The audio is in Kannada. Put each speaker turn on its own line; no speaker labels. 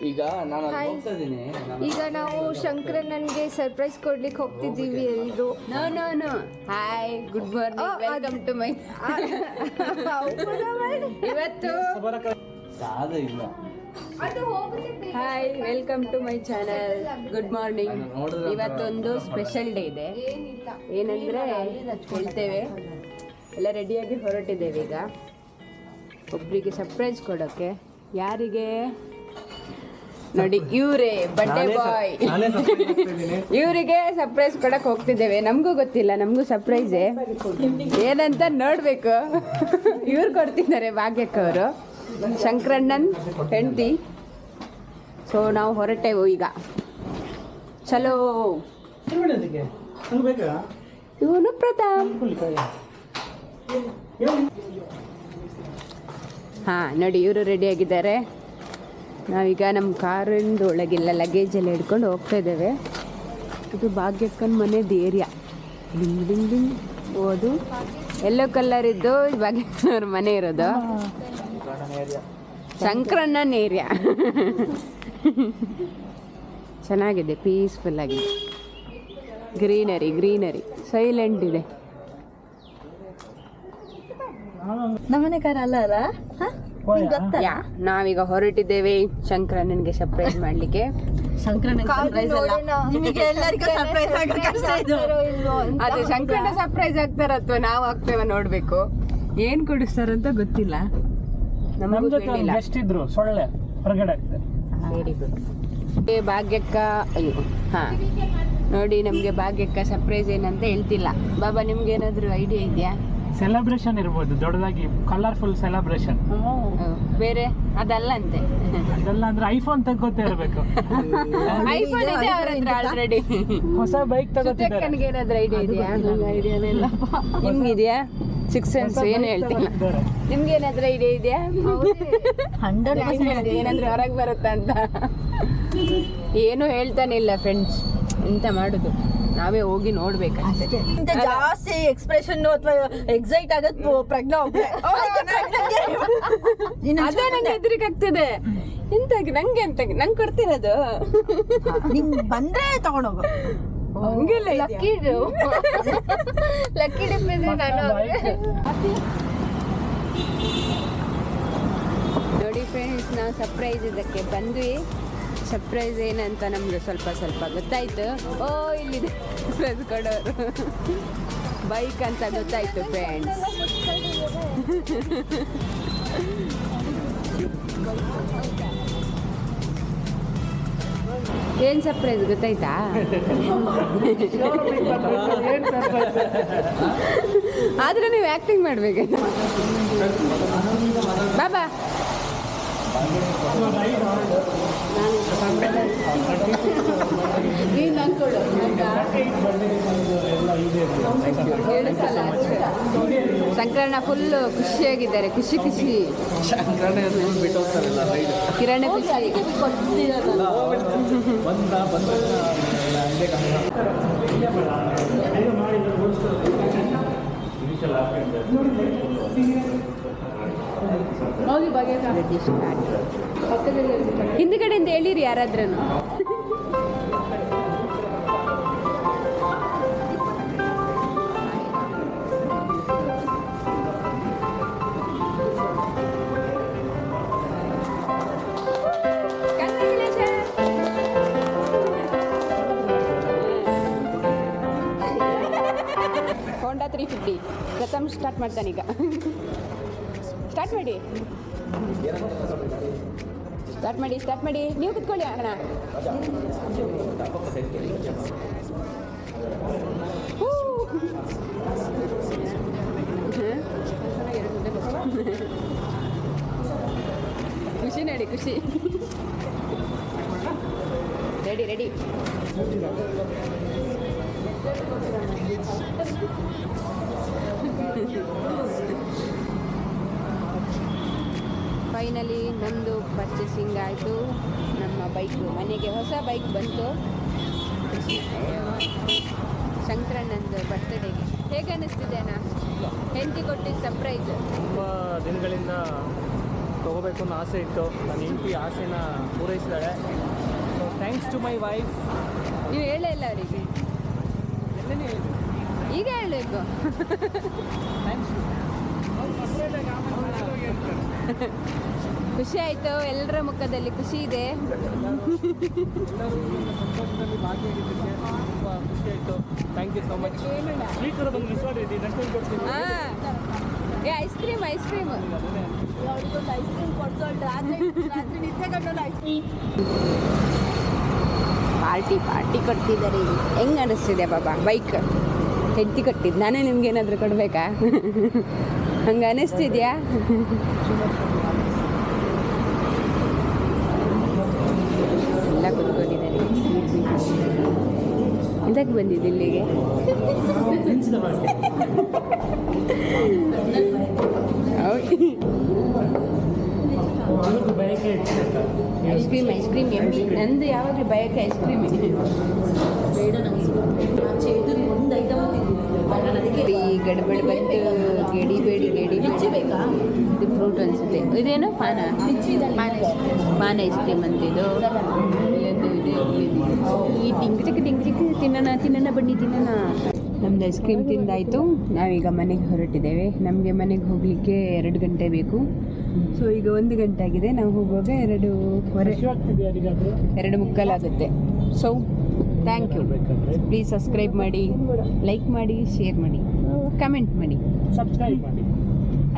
ಈಗ ನಾನು ಹೋಗ್ತಾ ಇದ್ದೀನಿ.
ಈಗ ನಾವು ಶಂಕರಣ್ಣನ್ಗೆ ಸರ್ಪ್ರೈಸ್ ಕೊಡ್ಲಿಕ್ಕೆ ಹೋಗ್ತಿದ್ದೀವಿ ಎಲ್ರು.
No hi good morning welcome to my ಇವತ್ತು
ಇಲ್ಲ
hi welcome to my channel good morning. ಇವತ್ತೊಂದು ಸ್ಪೆಷಲ್ ಡೇ ಇದೆ. ಏನಂದ್ರೆ ಹೇಳ್ತೇವೆ ಎಲ್ಲ ರೆಡಿಯಾಗಿ ಹೊರಟಿದ್ದೇವೆ. ಈಗ ಒಬ್ರಿಗೆ ಸರ್ಪ್ರೈಸ್ ಕೊಡೋಕ್ಕೆ. ಯಾರಿಗೆ ನೋಡಿ, ಇವರೇ ಬರ್ಡೇ ಬಾಯ್. ಇವರಿಗೆ ಸರ್ಪ್ರೈಸ್ ಕೊಡಕ್ ಹೋಗ್ತಿದ್ದೇವೆ. ನಮಗೂ ಗೊತ್ತಿಲ್ಲ, ನಮಗೂ ಸರ್ಪ್ರೈಸೇ ಏನಂತ ನೋಡ್ಬೇಕು. ಇವ್ರು ಕೊಡ್ತಿದ್ದಾರೆ ಭಾಗ್ಯಕ್ಕವರು, ಶಂಕರಣ್ಣನ್ ಹೆಂಡತಿ. ಸೊ ನಾವು ಹೊರಟೆವು ಈಗ. ಚಲೋ. ಇವನು ಪ್ರತಾಪ್. ಹಾ ನೋಡಿ, ಇವರು ರೆಡಿ ಆಗಿದ್ದಾರೆ. ನಾವೀಗ ನಮ್ಮ ಕಾರಿಂದ ಒಳಗೆಲ್ಲ ಲಗೇಜ್ ಎಲ್ಲ ಹಿಡ್ಕೊಂಡು ಹೋಗ್ತಾ ಇದ್ದೇವೆ. ಇದು ಭಾಗ್ಯಕ್ಕನ ಮನೆದು ಏರಿಯಾ. ಡಿಂಗ್ ಡಿಂಗ್ ಡಿಂಗ್ ಓದು ಯೆಲ್ಲೋ ಕಲರ್ ಇದ್ದು ಭಾಗ್ಯಕ್ಕನವ್ರ ಮನೆ ಇರೋದು. ಶಂಕರಣ್ಣನ ಏರಿಯಾ. ಚೆನ್ನಾಗಿದೆ, ಪೀಸ್ಫುಲ್ ಆಗಿದೆ. ಗ್ರೀನರಿ ಸೈಲೆಂಟ್ ಇದೆ.
ನಮ್ಮನೆ ಕಾರ ಅಲ್ಲ
ನಾವೀಗ ಹೊರಟಿದ್ದೇವೆ ಶಂಕರಣ್ಣನಿಗೆ ಸರ್ಪ್ರೈಸ್ ಮಾಡ್ಲಿಕ್ಕೆ. ಅದೇ ಶಂಕರಣ್ಣ ಸರ್ಪ್ರೈಸ್ ಆಗ್ತಾರ ಅಥವಾ ನಾವು ಆಗ್ತೇವ ನೋಡ್ಬೇಕು. ಏನ್ ಕೊಡಿಸ್ತಾರಂತ ಗೊತ್ತಿಲ್ಲ. Very good. ಭಾಗ್ಯಕ್ಕ ಅಯ್ಯೋ ಹಾ ನೋಡಿ, ನಮ್ಗೆ ಭಾಗ್ಯಕ್ಕ ಸರ್ಪ್ರೈಸ್ ಏನಂತ ಹೇಳ್ತಿಲ್ಲ. ಬಾಬಾ ನಿಮ್ಗೆ ಏನಾದ್ರು ಐಡಿಯಾ ಇದೆಯಾ?
ಸೆಲೆಬ್ರೇಷನ್ ಇರ್ಬೋದು, ದೊಡ್ಡದಾಗಿ ಕಲರ್ಫುಲ್ ಸೆಲೆಬ್ರೇಷನ್.
ಬೇರೆ ಅದಲ್ಲ ಅಂತೆ.
ಅದೆಲ್ಲ ಅಂದ್ರೆ ಐಫೋನ್ ತಗೋತಾ ಇರಬೇಕು.
ಐಫೋನ್ ಇದೆ ಅವ್ರ ಹತ್ರ ಆಲ್ರೆಡಿ.
ಹೊಸ ಬೈಕ್ ತಗೋತಿದ್ದಾರೆ.
ನನಗೆ ಏನಾದ್ರು ಐಡಿಯಾ ಇದೆಯಾ? ಐಡಿಯಾನೇ ಇಲ್ಲ. ನಿಮ್ಗಿದೆಯಾ? 6 ಸೆನ್ಸ್ ಏನು ಹೇಳ್ತಿಲ್ಲ. ನಿಮ್ಗೆ ಏನಾದ್ರು ಐಡಿಯಾ ಇದೆಯಾ? 100% ಏನಾದ್ರು ಹೊರಗೆ ಬರುತ್ತಾ ಅಂತ. ಏನು ಹೇಳ್ತಾನೆ ಇಲ್ಲ ಫ್ರೆಂಡ್ಸ್. ಎಂತ ಮಾಡುದು, ನಾವೇ ಹೋಗಿ ನೋಡ್ಬೇಕಷ್ಟೇ.
ಜಾಸ್ತಿ ಎಕ್ಸ್ಪ್ರೆಷನ್ ಅಥವಾ ಎಕ್ಸೈಟ್ ಆಗತ್ ಪ್ರಜ್ಞಾ.
ಅದೇ ನಂಗೆ ಹೆದರಿಕೆ ಆಗ್ತದೆ. ಎಂತ ನಂಗೆ ನಂಗೆ ಕೊಡ್ತಿರೋದು
ಬಂದ್ರೆ ತಗೊಂಡೋಗು.
ಹಂಗಿಲ್ಲ. ಲಕ್ಕಿ ಡಿಪ್ ಇದ್ರೆ ನಾನು ನೋಡಿ ಫ್ರೆಂಡ್ಸ್, ನಾವು ಸರ್ಪ್ರೈಸ್ ಇದಕ್ಕೆ ಬಂದ್ವಿ. ಸರ್ಪ್ರೈಸ್ ಏನಂತ ನಮ್ಗೆ ಸ್ವಲ್ಪ ಗೊತ್ತಾಯ್ತು. ಓ ಇಲ್ಲಿದೆ ಸರ್ಪ್ರೈಸ್ ಕೊಡೋರು, ಬೈಕ್ ಅಂತ ಗೊತ್ತಾಯ್ತು ಫ್ರೆಂಡ್ಸ್. ಏನ್ ಸರ್ಪ್ರೈಸ್ ಗೊತ್ತಾಯ್ತಾ? ಆದ್ರೆ ನೀವು ಆಕ್ಟಿಂಗ್ ಮಾಡ್ಬೇಕಂತ. ಬಾಬಾ ನೀನು ಅನ್ಕೊಳ್ಳು. ಶಂಕರಣ್ಣ ಫುಲ್ ಖುಷಿಯಾಗಿದ್ದಾರೆ. ಖುಷಿ ಕಿರಣ ಖುಷಿ. ಹಿಂದ್ಗಡೆಯಿಂದ ಹೇಳಿರಿ ಯಾರಾದ್ರೂ. ಹೋಂಡಾ 350 ಪ್ರಥಮ್ ಸ್ಟಾರ್ಟ್ ಮಾಡ್ತಾನೀಗ. ಸ್ಟಾರ್ಟ್ ಮಾಡಿ. ನೀವು ಕುತ್ಕೊಳ್ಳಿ ಅಣ್ಣ. ಖುಷಿ ನೋಡಿ, ಖುಷಿ. ರೆಡಿ. ಫೈನಲಿ ನಮ್ಮದು ಪರ್ಚೇಸಿಂಗ್ ಆಯಿತು. ನಮ್ಮ ಬೈಕು ಮನೆಗೆ ಹೊಸ ಬೈಕ್ ಬಂತು. ಶಂಕರಣ್ಣಂದು ಬರ್ತ್ಡೇಗೆ ಹೇಗೆ ಅನ್ನಿಸ್ತಿದೆ ಅಣ್ಣ? ಹೆಂಡತಿ ಕೊಟ್ಟಿದ್ದ ಸರ್ಪ್ರೈಸ್.
ತುಂಬ ದಿನಗಳಿಂದ ತೊಗೋಬೇಕು ಅನ್ನೋ ಆಸೆ ಇತ್ತು. ನನ್ನ ಹೆಂಡತಿ ಆಸೆನ ಪೂರೈಸಿದ್ದಾಳೆ. So thanks to my wife.
ನೀವು ಹೇಳೇ ಇಲ್ಲ ಅವರಿಗೆ,
ಎಲ್ಲನೇ ಹೇಳಿದ್ರು.
ಈಗ ಹೇಳಬೇಕು.
ಥ್ಯಾಂಕ್ಸ್.
ಖುಷಿ ಆಯಿತು, ಎಲ್ಲರ ಮುಖದಲ್ಲಿ ಖುಷಿ ಇದೆ.
ಎಲ್ಲರೂ ಸಂತೋಷದಲ್ಲಿ ಭಾಗಿಯಾಗಿದ್ದಕ್ಕೆ ತುಂಬ ಖುಷಿ ಆಯಿತು. Thank you so much. Sweet ಬಂದು ಮಿಸ್ ಮಾಡಿದ್ವಿ, ನೆಕ್ಸ್ಟ್ ಕೊಡ್ತೀನಿ.
ಹಾಂ, ಐಸ್ ಕ್ರೀಮ್ ಪಾರ್ಟಿ ಕೊಡ್ತಿದ್ದಾರೆ. ಹೆಂಗೆ ಅನಿಸ್ತಿದೆ ಬಾಬಾ? ಬೈಕ್ ಹೆಂಡತಿ ಕೊಟ್ಟಿದ್ದು, ನಾನೇ ನಿಮ್ಗೆ ಏನಾದರೂ ಕೊಡಬೇಕಾ? ಹಂಗೆ ಅನಿಸ್ತಿದ್ಯಾ? ಎಲ್ಲ ಕುತ್ಕೊಂಡಿದ್ದಾರೆ. ಇದಕ್ಕೆ ಬಂದಿದ್ದು ಇಲ್ಲಿಗೆ. ಐಸ್ ಕ್ರೀಮ್ ಎಮ್ಮಿ. ನಂದು ಯಾವಾಗಲೂ ಬಯಕೆ ಐಸ್ ಕ್ರೀಮ್. ಗಡಬಡ ಬಂತು. ಗೆಡಿಬೇಡಿ ಬೇಕಾ? ಇದು ಫ್ರೂಟ್ ಅನಿಸುತ್ತೆ. ಇದೇನು ಪಾನ ಐಸ್ ಕ್ರೀಮ್ ಅಂತಿದ್ದು. ಈ ಟಿಂಗ್ ಚಿಕ್ ತಿನ್ನೋಣ ಬನ್ನಿ ತಿನ್ನೋಣ. ನಮ್ದು ಐಸ್ ಕ್ರೀಮ್ ತಿಂದಾಯಿತು. ನಾವೀಗ ಮನೆಗೆ ಹೊರಟಿದ್ದೇವೆ. ನಮಗೆ ಮನೆಗೆ ಹೋಗಲಿಕ್ಕೆ 2 ಗಂಟೆ ಬೇಕು. ಸೊ ಈಗ 1 ಗಂಟೆ ಆಗಿದೆ. ನಾವು ಹೋಗುವಾಗ 2:15 ಆಗುತ್ತೆ. So thank you. Please subscribe ಮಾಡಿ, ಲೈಕ್ ಮಾಡಿ, ಶೇರ್ ಮಾಡಿ, ಕಮೆಂಟ್ ಮಾಡಿ,
ಸಬ್ಸ್ಕ್ರೈಬ್ ಮಾಡಿ.